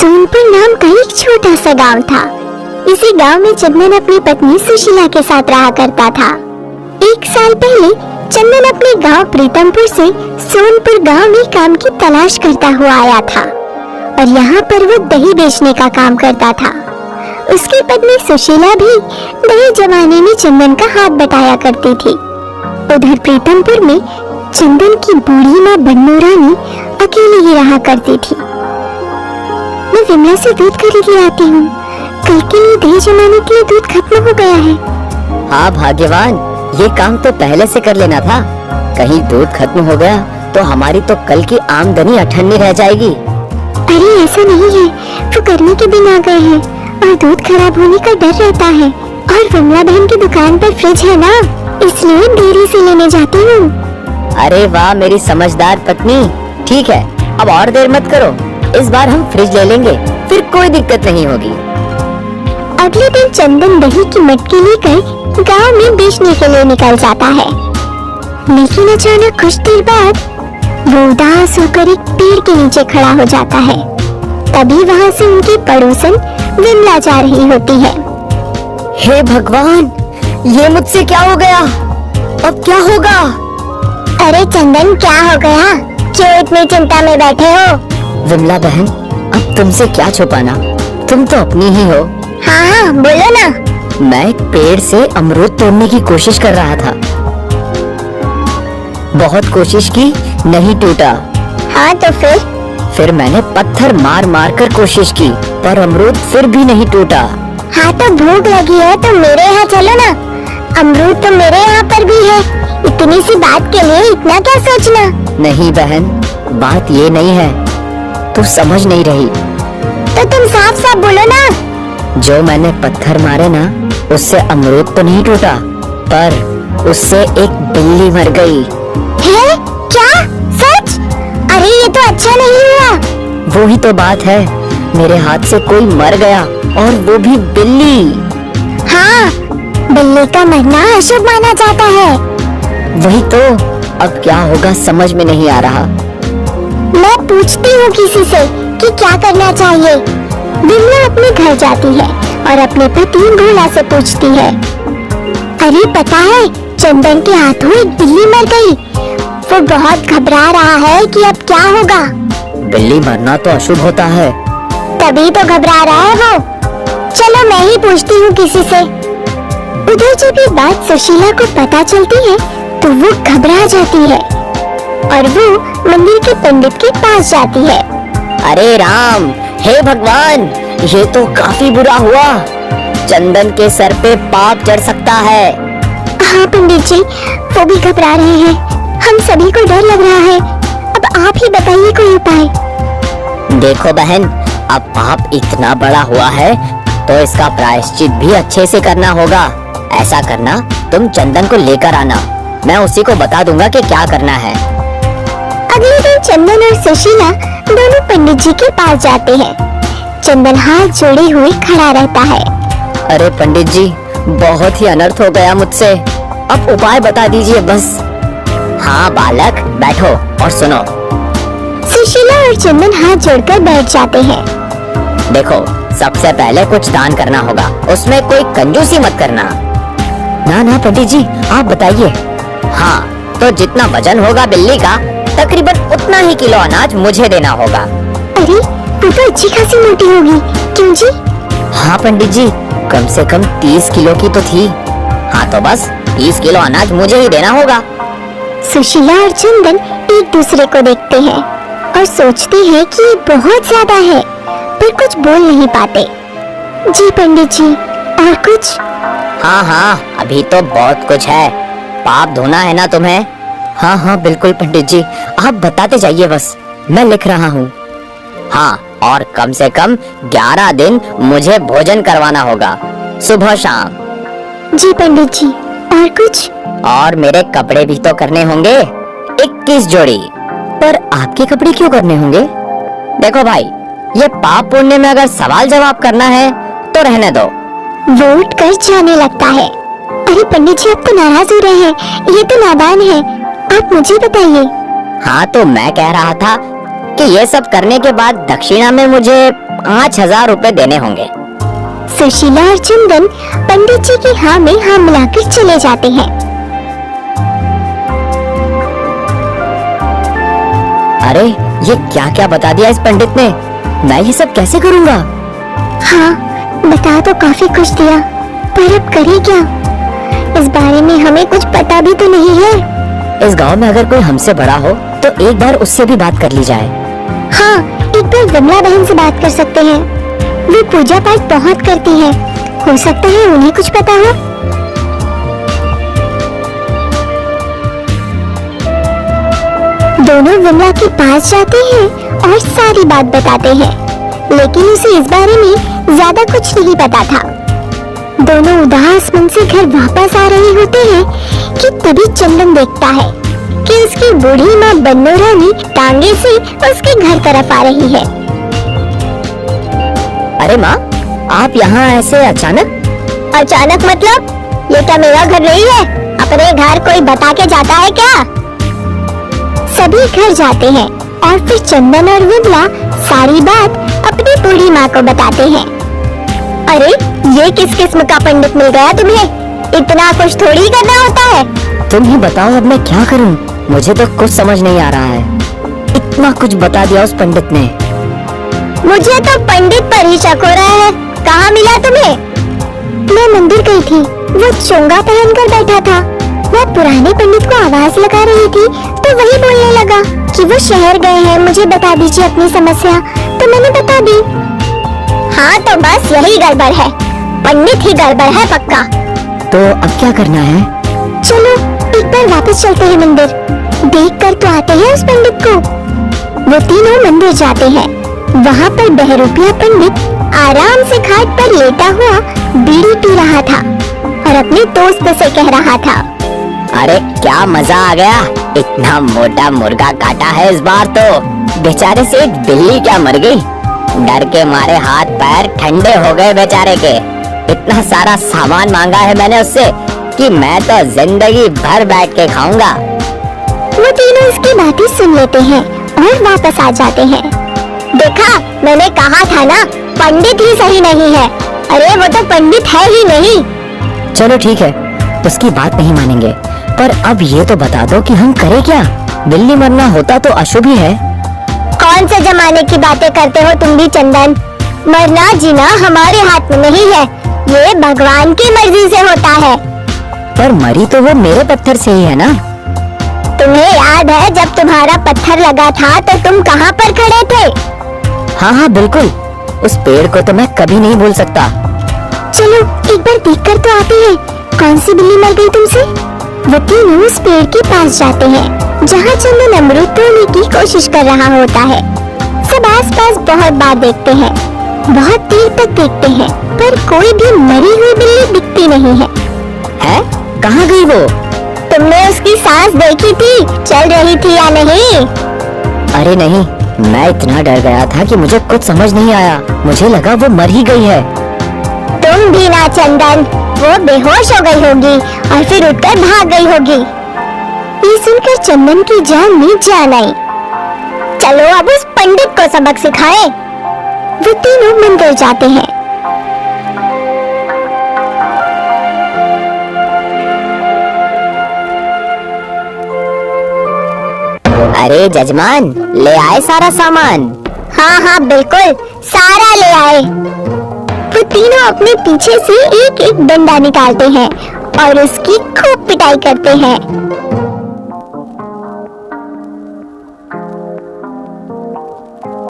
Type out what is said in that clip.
सोनपुर नाम का एक छोटा सा गांव था। इसी गांव में चंदन अपनी पत्नी सुशीला के साथ रहा करता था। एक साल पहले चंदन अपने गांव प्रीतमपुर से सोनपुर गांव में काम की तलाश करता हुआ आया था और यहाँ पर वो दही बेचने का काम करता था। उसकी पत्नी सुशीला भी दही जमाने में चंदन का हाथ बटाया करती थी। उधर प्रीतमपुर में चंदन की बूढ़ी माँ बन्नू रानी अकेली ही रहा करती थी। मैं विमला से दूध खरीद ले आती हूँ। कल के लिए दही जमाने के लिए दूध खत्म हो गया है। हाँ भाग्यवान, ये काम तो पहले से कर लेना था। कहीं दूध खत्म हो गया तो हमारी तो कल की आमदनी अठन्नी रह जाएगी। अरे ऐसा नहीं है, वो गर्मी के दिन आ गए हैं और दूध खराब होने का डर रहता है। और विमला बहन की दुकान पर फ्रिज है ना, इसलिए देरी से लेने जाती हूँ। अरे वाह मेरी समझदार पत्नी। ठीक है, अब और देर मत करो, इस बार हम फ्रिज ले लेंगे, फिर कोई दिक्कत नहीं होगी। अगले दिन चंदन दही की मटकी लेकर गांव में बेचने के लिए निकल जाता है। लेकिन अचानक कुछ देर बाद वो उदास होकर एक पेड़ के नीचे खड़ा हो जाता है। तभी वहाँ से उनकी पड़ोसन विमला जा रही होती है। हे भगवान, ये मुझसे क्या हो गया? अब क्या होगा? अरे चंदन, क्या हो गया? क्यों इतनी चिंता में बैठे हो? विमला बहन, अब तुमसे क्या छुपाना, तुम तो अपनी ही हो। हाँ, बोलो ना। मैं एक पेड़ से अमरूद तोड़ने की कोशिश कर रहा था। बहुत कोशिश की, नहीं टूटा। हाँ तो फिर मैंने पत्थर मार मार कर कोशिश की, पर अमरूद फिर भी नहीं टूटा। हाँ तो भूख लगी है तो मेरे यहाँ चलो ना, अमरूद तो मेरे यहाँ पर भी है। इतनी सी बात के लिए इतना क्या सोचना? नहीं बहन, बात ये नहीं है, तू समझ नहीं रही। तो तुम साफ साफ बोलो ना। जो मैंने पत्थर मारे ना, उससे अमरूद तो नहीं टूटा, पर उससे एक बिल्ली मर गई। है? क्या? सच? अरे ये तो अच्छा नहीं हुआ। वो ही तो बात है, मेरे हाथ से कोई मर गया और वो भी बिल्ली। हाँ, बिल्ली का मरना अशुभ माना जाता है। वही तो, अब क्या होगा समझ में नहीं आ रहा। मैं पूछती हूँ किसी से कि क्या करना चाहिए। विमला अपने घर जाती है और अपने पति भोला से पूछती है। अरे पता है, चंदन के हाथों एक बिल्ली मर गई। वो बहुत घबरा रहा है कि अब क्या होगा। बिल्ली मरना तो अशुभ होता है। तभी तो घबरा रहा है वो। चलो मैं ही पूछती हूँ किसी से। उधर जब ये बात सुशीला को पता चलती है तो वो घबरा जाती है और वो मंदिर के पंडित के पास जाती है। अरे राम, हे भगवान, ये तो काफी बुरा हुआ। चंदन के सर पे पाप चढ़ सकता है। हाँ पंडित जी, वो भी घबरा रहे हैं। हम सभी को डर लग रहा है। अब आप ही बताइए कोई उपाय। देखो बहन, अब पाप इतना बड़ा हुआ है तो इसका प्रायश्चित भी अच्छे से करना होगा। ऐसा करना, तुम चंदन को लेकर आना, मैं उसी को बता दूंगा कि क्या करना है। अगले दिन चंदन और सुशीला दोनों पंडित जी के पास जाते हैं। चंदन हाथ जोड़े हुए खड़ा रहता है। अरे पंडित जी, बहुत ही अनर्थ हो गया मुझसे, अब उपाय बता दीजिए बस। हाँ बालक, बैठो और सुनो। सुशीला और चंदन हाथ जोड़कर बैठ जाते हैं। देखो, सबसे पहले कुछ दान करना होगा, उसमें कोई कंजूसी मत करना। ना पंडित जी, आप बताइए। हाँ, तो जितना वजन होगा बिल्ली का, तकरीबन उतना ही किलो अनाज मुझे देना होगा। अरे वो तो अच्छी खासी मोटी होगी, क्यों जी? हाँ पंडित जी, कम से कम 30 किलो की तो थी। हाँ तो बस 30 किलो अनाज मुझे ही देना होगा। सुशीला और चंदन एक दूसरे को देखते हैं और सोचते हैं कि ये बहुत ज्यादा है, पर कुछ बोल नहीं पाते। जी पंडित जी, और कुछ? हाँ, अभी तो बहुत कुछ है। पाप धोना है ना तुम्हें? हाँ बिल्कुल पंडित जी, आप बताते जाइए बस, मैं लिख रहा हूँ। हाँ, और कम से कम 11 दिन मुझे भोजन करवाना होगा, सुबह शाम। जी पंडित जी, और कुछ? और मेरे कपड़े भी तो करने होंगे, 21 जोड़ी। पर आपके कपड़े क्यों करने होंगे? देखो भाई, ये पाप पुण्य में अगर सवाल जवाब करना है तो रहने दो। वो उठ कर जाने लगता है। अरे पंडित जी, आप तो नाराज हो रहे हैं, ये तो नादान है, आप मुझे बताइए। हाँ तो मैं कह रहा था कि ये सब करने के बाद दक्षिणा में मुझे 5,000 रुपए देने होंगे। सुशीला और चंदन पंडित जी की हाँ में हाँ मिलाकर चले जाते हैं। अरे ये क्या क्या बता दिया इस पंडित ने, मैं ये सब कैसे करूँगा? हाँ, बता तो काफी कुछ दिया, पर अब करें क्या? इस बारे में हमें कुछ पता भी तो नहीं है। इस गांव में अगर कोई हमसे बड़ा हो तो एक बार उससे भी बात कर ली जाए। हाँ, एक बार विमला बहन से बात कर सकते हैं। वो पूजा पाठ बहुत करती है, हो सकता है उन्हें कुछ पता हो। दोनों विमला के पास जाते हैं और सारी बात बताते हैं, लेकिन उसे इस बारे में ज्यादा कुछ नहीं पता था। दोनों उदास मन से घर वापस आ रहे होते हैं कि तभी चंदन देखता है कि उसकी बूढ़ी माँ बन्नो रानी टांगे से उसके घर तरफ आ रही है। अरे माँ, आप यहाँ ऐसे अचानक? अचानक मतलब? ये क्या मेरा घर नहीं है? अपने घर कोई बता के जाता है क्या? सभी घर जाते हैं और फिर चंदन और विमला सारी बात अपनी बूढ़ी माँ को बताते हैं। अरे ये किस किस्म का पंडित मिल गया तुम्हें? इतना कुछ थोड़ी करना होता है। तुम ही बताओ अब मैं क्या करूं? मुझे तो कुछ समझ नहीं आ रहा है। इतना कुछ बता दिया उस पंडित ने। मुझे तो पंडित पर ही शक हो रहा है। कहाँ मिला तुम्हें? मैं मंदिर गई थी, वो चोंगा पहनकर बैठा था। मैं पुराने पंडित को आवाज लगा रही थी तो वही बोलने लगा कि वो शहर गए हैं, मुझे बता दीजिए अपनी समस्या। तो मैंने बता दी। हाँ तो बस यही गड़बड़ है, पंडित ही गड़बड़ है पक्का। तो अब क्या करना है? चलो एक बार वापस चलते हैं मंदिर, देख कर तो आते हैं उस पंडित को। वो तीनों मंदिर जाते हैं। वहाँ पर बहरूपिया पंडित आराम से खाट पर लेटा हुआ बीड़ी पी रहा था और अपने दोस्त से कह रहा था, अरे क्या मजा आ गया, इतना मोटा मुर्गा काटा है इस बार तो। बेचारे से एक बिल्ली क्या मर गई, डर के मारे हाथ पैर ठंडे हो गए बेचारे के। इतना सारा सामान मांगा है मैंने उससे कि मैं तो जिंदगी भर बैठ के खाऊंगा। वो तीनों इसकी बातें सुन लेते हैं और वापस आ जाते हैं। देखा, मैंने कहा था ना, पंडित ही सही नहीं है। अरे वो तो पंडित है ही नहीं। चलो ठीक है, उसकी बात नहीं मानेंगे, पर अब ये तो बता दो कि हम करें क्या? बिल्ली मरना होता तो अशुभ ही है। कौन से जमाने की बातें करते हो तुम भी चंदन? मरना जीना हमारे हाथ में नहीं है, ये भगवान की मर्जी से होता है। पर मरी तो वो मेरे पत्थर से ही है ना। तुम्हें याद है जब तुम्हारा पत्थर लगा था तो तुम कहाँ पर खड़े थे? हाँ हाँ बिल्कुल, उस पेड़ को तो मैं कभी नहीं भूल सकता। चलो एक बार देख कर तो आते हैं, कौन सी बिल्ली मर गई तुमसे? वो तीनों उस पेड़ के पास जाते हैं जहाँ चंदन अमरूद तोड़ने की कोशिश कर रहा होता है। सब आसपास बहुत बार देखते हैं, बहुत देर तक देखते हैं, पर कोई भी मरी हुई बिल्ली दिखती नहीं है। है? कहाँ गई वो? तुमने उसकी सांस देखी थी, चल रही थी या नहीं? अरे नहीं, मैं इतना डर गया था कि मुझे कुछ समझ नहीं आया। मुझे लगा वो मर ही गई है। तुम भी ना चंदन, वो बेहोश हो गई होगी और फिर उठकर भाग गई होगी। ये सुनकर चंदन की जान में जान आई। चलो अब उस पंडित को सबक सिखाएं। वो तीनों मंदिर जाते हैं। अरे जजमान, ले आए सारा सामान? हाँ हाँ बिल्कुल, सारा ले आए। वो तीनों अपने पीछे से एक एक डंडा निकालते हैं और उसकी खूब पिटाई करते हैं।